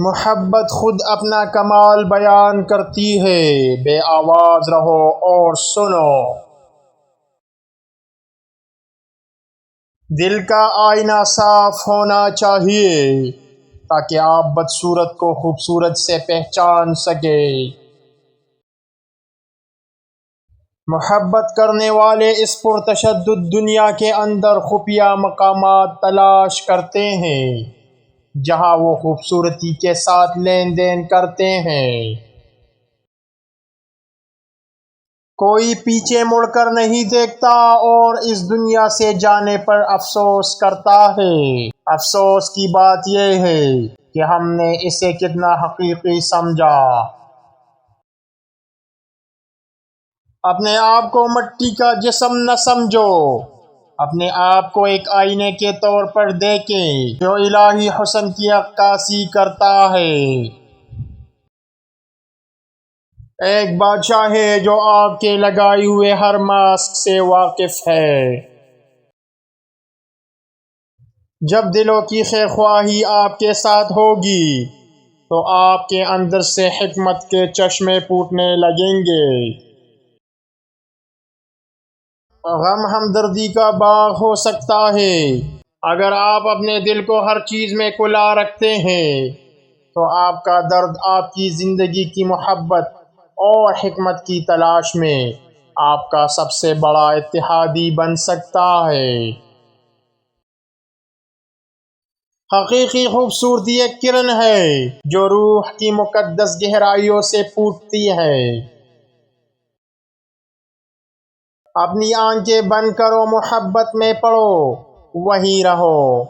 محبت خود اپنا کمال بیان کرتی ہے، بے آواز رہو اور سنو۔ دل کا آئینہ صاف ہونا چاہیے تاکہ آپ بدصورت کو خوبصورت سے پہچان سکیں۔ محبت کرنے والے اس پرتشدد دنیا کے اندر خفیہ مقامات تلاش کرتے ہیں جہاں وہ خوبصورتی کے ساتھ لین دین کرتے ہیں۔ کوئی پیچھے مڑ کر نہیں دیکھتا اور اس دنیا سے جانے پر افسوس کرتا ہے۔ افسوس کی بات یہ ہے کہ ہم نے اسے کتنا حقیقی سمجھا۔ اپنے آپ کو مٹی کا جسم نہ سمجھو، اپنے آپ کو ایک آئینے کے طور پر دیکھیں جو الہی حسن کی عکاسی کرتا ہے۔ ایک بادشاہ ہے جو آپ کے لگائے ہوئے ہر ماسک سے واقف ہے۔ جب دلوں کی خیرخواہی آپ کے ساتھ ہوگی تو آپ کے اندر سے حکمت کے چشمے پھوٹنے لگیں گے۔ غم ہمدردی کا باغ ہو سکتا ہے۔ اگر آپ اپنے دل کو ہر چیز میں کھلا رکھتے ہیں تو آپ کا درد آپ کی زندگی کی محبت اور حکمت کی تلاش میں آپ کا سب سے بڑا اتحادی بن سکتا ہے۔ حقیقی خوبصورتی ایک کرن ہے جو روح کی مقدس گہرائیوں سے پھوٹتی ہے۔ اپنی آنکھیں بند کرو، محبت میں پڑو، وہیں رہو۔